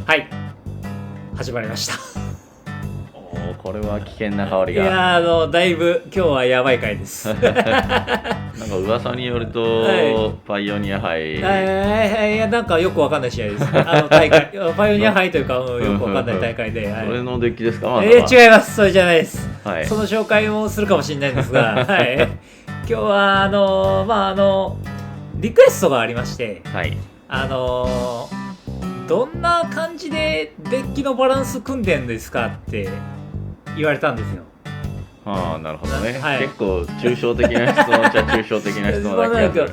はい、始まりました。おお、これは危険な香りいが。やだいぶ今日はやばい回です。なんか噂によると、はいパイオニア杯。いやなんかよくわかんない試合です。大会パイオニア杯というか、よくわかんない大会で。それのデッキですか？違います。それじゃないです。はい、その紹介もするかもしれないんですが、はい、今日はリクエストがありまして、はい、どんな感じでデッキのバランス組んでんですかって言われたんですよ。はあ、なるほどね、はい、結構抽象的な質問じゃ抽象的な質問だけど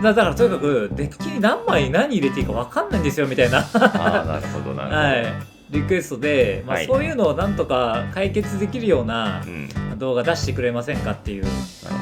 だからとにかくデッキに何枚何入れていいか分かんないんですよみたいなああ、なるほどなるほど、はい、リクエストで、はい、そういうのをなんとか解決できるようなうん、動画出してくれませんかっていうなる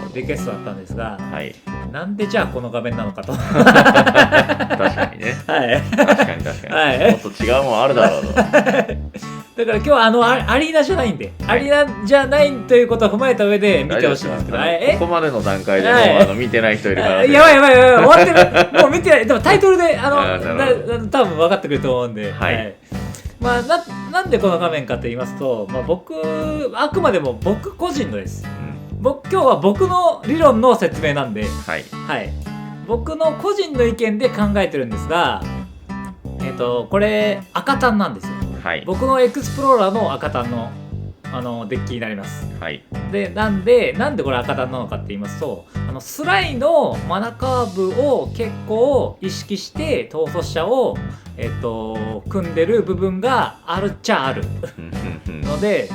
ほどリクエストだったんですが、はい、なんでじゃあこの画面なのかと確かにね、はい確かに確かに、はい、もっと違うもんあるだろうとだから今日はアリーナじゃないんで、アリーナじゃないということを踏まえた上で見てほしいんですけど、ここまでの段階でも、見てない人いるからやばい終わってるもう見てない。でもタイトルで多分分かってくると思うんで、はい、なんでこの画面かと言いますと、あくまでも僕個人のです、今日は僕の理論の説明なんで、はいはい、僕の個人の意見で考えてるんですが、これ赤単なんですよ、はい、僕のエクスプローラーの赤単のデッキになります、はい、でなんでこれ赤単なのかって言いますと、スライのマナカーブを結構意識して逃走者を、組んでる部分があるっちゃあるので、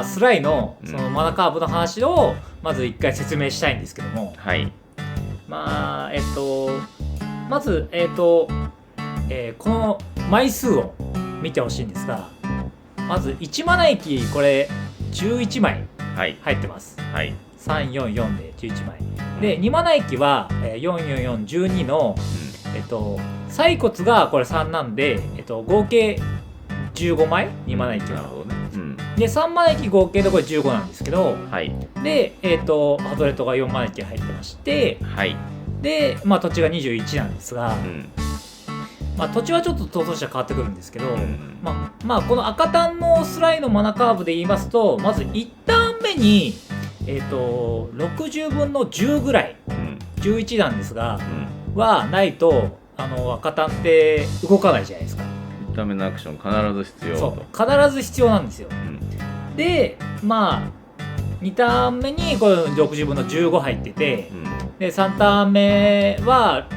スライのそのマナカーブの話をまず一回説明したいんですけども、はい、まずこの枚数を見てほしいんですが、まず1マナ駅これ11枚入ってます、はい、344で11枚で、2マナ駅は44412の、細骨がこれ3なんで、合計15枚2マナ駅は、で3マナ駅合計でこれ15なんですけど、はい、でハドレットが4マナ駅入ってまして、はい、で土地が21なんですが、土地はちょっと逃走者変わってくるんですけど、この赤単のスライのマナカーブで言いますと、まず1ターン目に60分の10ぐらい、11なんですが、はないと赤単って動かないじゃないですか。1ターン目のアクション必ず必要と。そう必ず必要なんですよ、で2ターン目にこれ60分の15入ってて、で3ターン目は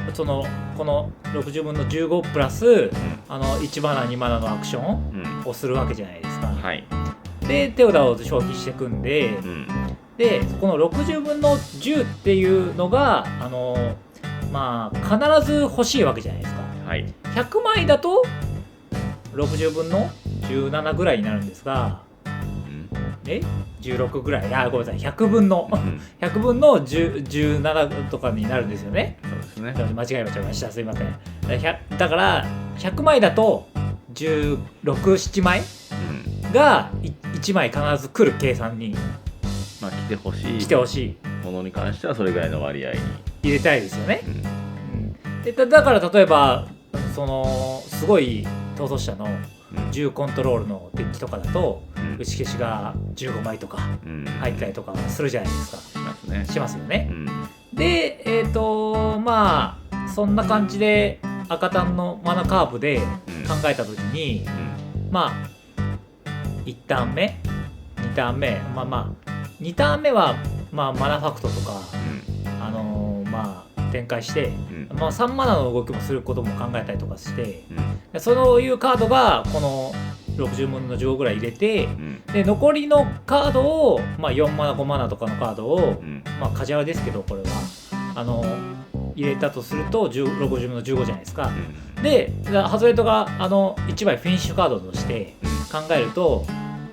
この60分の15プラス、1マナ2マナのアクションをするわけじゃないですか、はい、で手札を消費していくんで、でこの60分の10っていうのが必ず欲しいわけじゃないですか、はい、100枚だと60分の17ぐらいになるんですが、16ぐらい、ごめんなさい、100分の100分の17とかになるんですよね。そうですね。間違えました。すいません。だから100枚だと16、7枚が1枚必ず来る計算に、来てほしいものに関してはそれぐらいの割合に入れたいですよね。でだから例えばすごい逃走者の10コントロールのデッキとかだと、打ち消しが15枚とか入ったりとかするじゃないですか。しますよね。でそんな感じで赤単のマナカーブで考えた時に、1ターン目2ターン目2ターン目はマナファクトとか展開して、3マナの動きもすることも考えたりとかして、そういうカードがこの60分の15ぐらい入れて、で残りのカードを、4マナ5マナとかのカードを、カジュアルですけどこれは入れたとすると60分の15じゃないですか、でハズレットが1枚フィニッシュカードとして考えると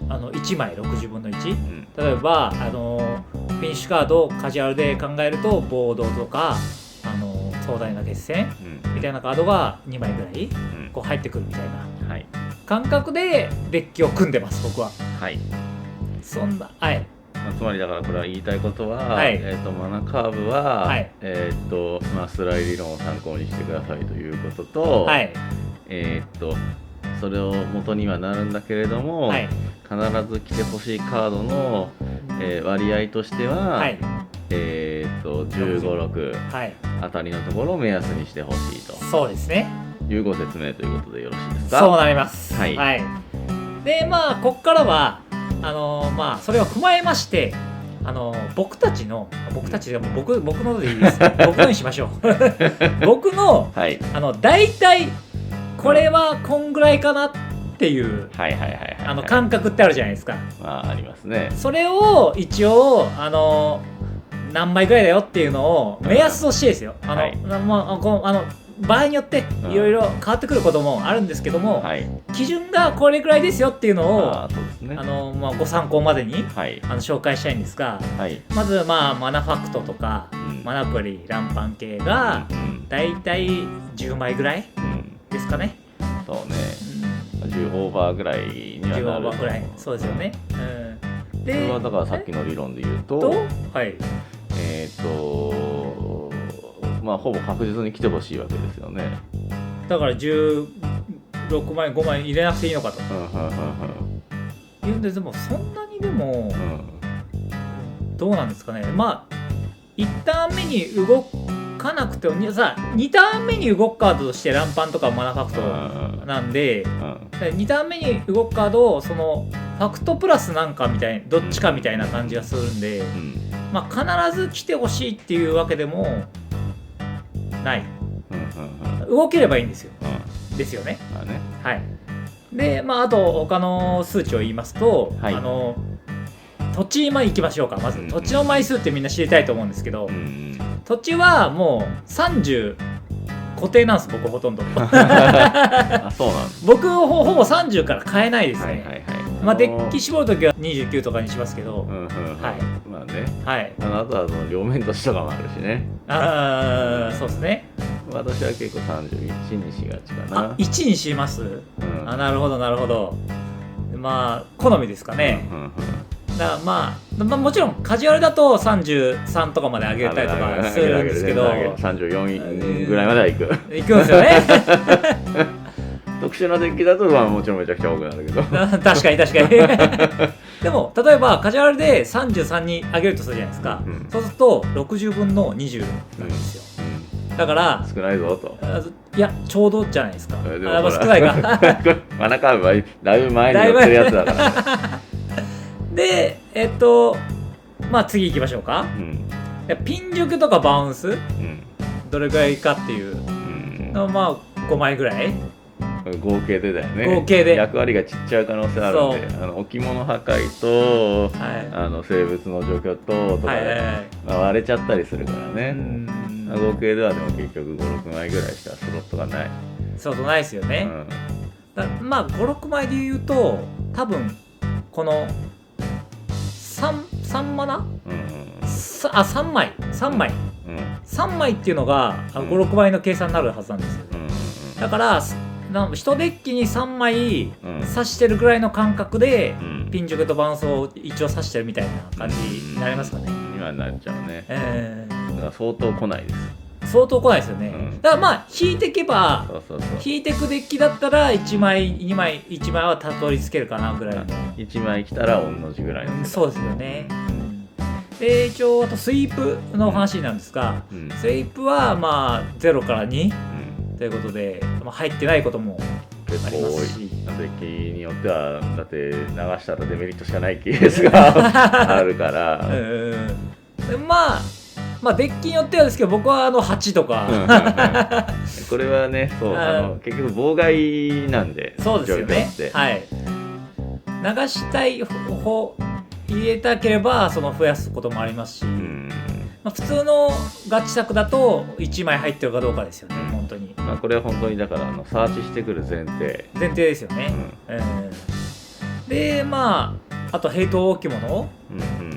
1枚60分の1、例えばフィニッシュカードをカジュアルで考えるとボードとか壮大な決戦みたいなカードが2枚ぐらいこう入ってくるみたいな感覚でデッキを組んでます僕は。はい。そんなつまりだからこれは言いたいことは、マナカーブは、スライ理論を参考にしてくださいということと、それを元にはなるんだけれども、はい、必ず来てほしいカードの、割合としては、はい、15、6あたりのところを目安にしてほしいと、そうですね、いうご説明ということでよろしいですか。そうなります。はい、はい、でここからはそれを踏まえまして、僕たちでも僕のでいいです僕のにしましょう僕の、はい、大体これはこんぐらいかなっていう感覚ってあるじゃないですか。ありますね。それを一応何枚ぐらいだよっていうのを目安としてですよ、場合によっていろいろ変わってくることもあるんですけども、基準がこれぐらいですよっていうのをご参考までに、紹介したいんですが、まずマナファクトとか、マナプリランパン系がだいたい10枚ぐらいですかね。そうね、10オーバーぐらいにはなる。10オーバーぐらい、そうですよね。で、それはだからさっきの理論で言うと、ほぼ確実に来てほしいわけですよね。だから16枚5枚入れなくていいのかと。いやでもそんなにでも、どうなんですかね。1ターン目に動かなくても2ターン目に動くカードとしてランパンとかマナファクトなんで、2ターン目に動くカードをそのファクトプラスなんかみたいどっちかみたいな感じがするんで、必ず来てほしいっていうわけでもない、動ければいいんですよ、ですよね。はい。であと他の数値を言いますと、土地行きましょうか。まず土地の枚数ってみんな知りたいと思うんですけど、土地はもう30固定なんです、僕ほとんどそうなんです。僕ほぼ30から変えないですね。デッキ絞るときは29とかにしますけど、あとは両面土地とかもあるしね。そうですね。私は結構31にしがちかな。1にします、なるほどなるほど。好みですかね。だからもちろんカジュアルだと33とかまで上げたりとかするんですけど、34ぐらいまでは行くんですよね特殊なデッキだともちろんめちゃくちゃ多くなるけど確かにでも例えばカジュアルで33に上げるとするじゃないですか、そうすると60分の20なんですよ、だから少ないぞと。いやちょうどじゃないですか。少ないかマナカーブはだいぶ前に寄ってるやつだからで次行きましょうか。ピン熟とかバウンス、どれぐらいかっていうの5枚ぐらい合計でだよね。合計で役割がちっちゃい可能性あるんで、置物破壊と、生物の状況とかで、割れちゃったりするからね。合計ではでも結局5、6枚ぐらいしかスロットがない。スロットないですよね。5、6枚で言うと多分この3マナ、3枚3枚っていうのが5、6枚の計算になるはずなんですよ。だから1デッキに3枚刺してるぐらいの感覚で、ピン熟とバウンスを一応刺してるみたいな感じになりますかね。今になっちゃうね。だから相当来ないです。相当来ないですよね。だから引いていけば、引いていくデッキだったら1枚2枚1枚はたどり着けるかなぐらいの。1枚来たら同じぐらいの。そうですよね。で一応あとスイープの話なんですが、スイープは0から2、ということで、入ってないこともありますし、デッキによってはだって流したらデメリットしかないケースがあるからデッキによってはですけど、僕は8とかこれはね、結局妨害なんで。そうですよね。流したい方入れたければ増やすこともありますし、普通のガチ作だと1枚入ってるかどうかですよね、本当に。これは本当にだからサーチしてくる前提ですよね。であとヘイト置物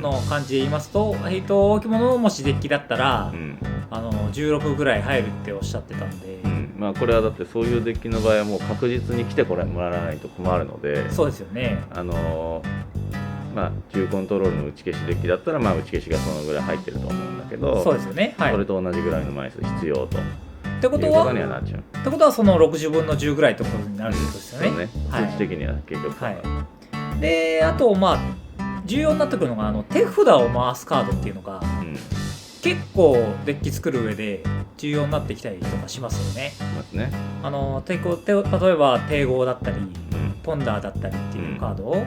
の感じで言いますと、ヘイト置物のもしデッキだったら、16ぐらい入るっておっしゃってたんで、これはだってそういうデッキの場合はもう確実に来てもらわないと困るので。そうですよね。重コントロールの打ち消しデッキだったら打ち消しがそのぐらい入ってると思うんだけど、そうですよね。それと同じぐらいの枚数必要とってことはその60分の10ぐらいってことになるってことですよね。そうね、数値的には結局、であとまあ重要になってくるのが手札を回すカードっていうのが、結構デッキ作る上で重要になってきたりとかしますよね。例えば帝豪だったり、ポンダーだったりっていうカード、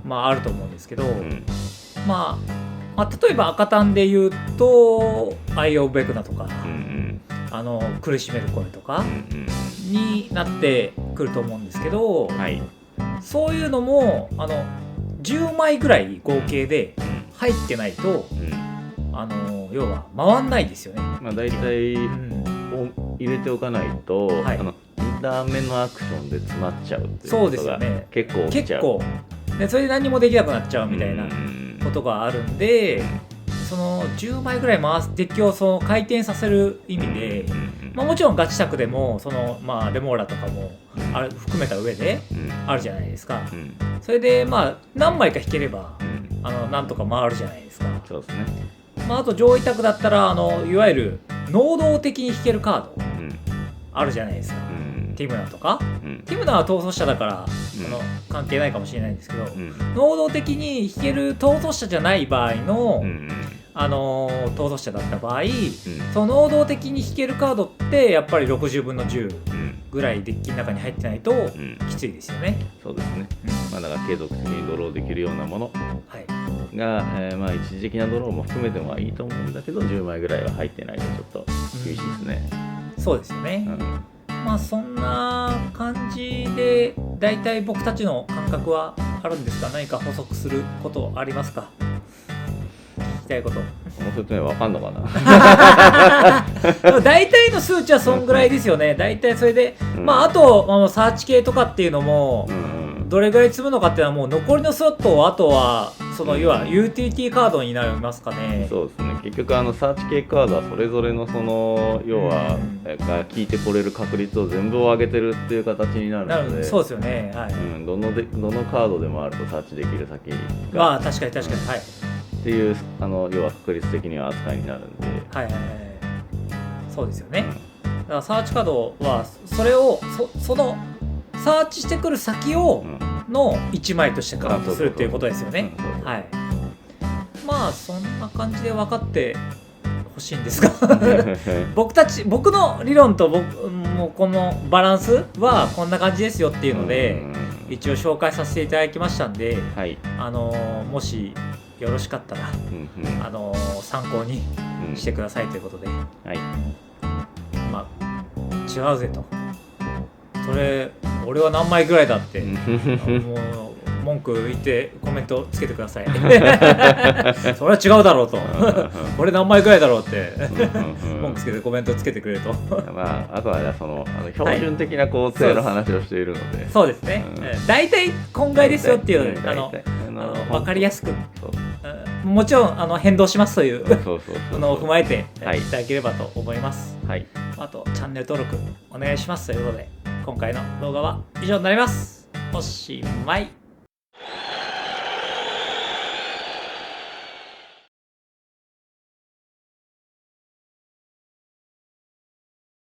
あると思うんですけど、例えば赤単で言うとアイ・オブ・ベクナとか、苦しめる声とかになってくると思うんですけど、そういうのも10枚ぐらい合計で入ってないと、要は回んないですよね。大体入れておかないと、2段目のアクションで詰まっちゃうっていうことが結構起きちゃう。でそれで何もできなくなっちゃうみたいなことがあるんで、その10枚ぐらい回すデッキをその回転させる意味で、もちろんガチ作でもその、レモーラとかも含めた上であるじゃないですか。それで何枚か引ければなんとか回るじゃないですか。そうですね。あと上位卓だったらいわゆる能動的に引けるカードあるじゃないですか。ティムナとか、ティムナは逃走者だから関係ないかもしれないんですけど、能動的に引ける逃走者じゃない場合の、逃走者だった場合、その能動的に引けるカードってやっぱり60分の10ぐらいデッキの中に入ってないときついですよね。そうですね。だから継続的にドローできるようなものが、一時的なドローも含めてもいいと思うんだけど、10枚ぐらいは入ってないとちょっと厳しいですね。そうですよね。そんな感じでだいたい僕たちの感覚はあるんですか？何か補足することありますか？聞きたいこと。この説明わかんのかな？大体の数値はそんぐらいですよね。大体それで、あとサーチ系とかっていうのも、どれぐらい積むのかっていうのはもう残りのスロットをあとは要はユーティリティカードになりますかね。そうですね。結局サーチ系カードはそれぞれの要はが効いてこれる確率を全部を上げてるっていう形になるので、そうですよね。どのカードでもあるとサーチできる先が確かにっていう要は確率的には扱いになるんで、そうですよね。だからサーチカードはそれをそのサーチしてくる先をの1枚としてカウントするっていうことですよね。そんな感じで分かってほしいんですが僕の理論ともうこのバランスはこんな感じですよっていうので一応紹介させていただきましたんで、もしよろしかったら参考にしてくださいということで、違うぜと、それ俺は何枚ぐらいだってもう文句言ってコメントつけてくださいそれは違うだろうと俺何枚ぐらいだろうって文句つけてコメントつけてくれるとあとは標準的な構成の話をしているので、そうですね。大体こんぐらいですよっていう分かりやすく、もちろん変動しますというのを踏まえていただければと思います。あとチャンネル登録お願いしますということで、今回の動画は以上になります。おしまい。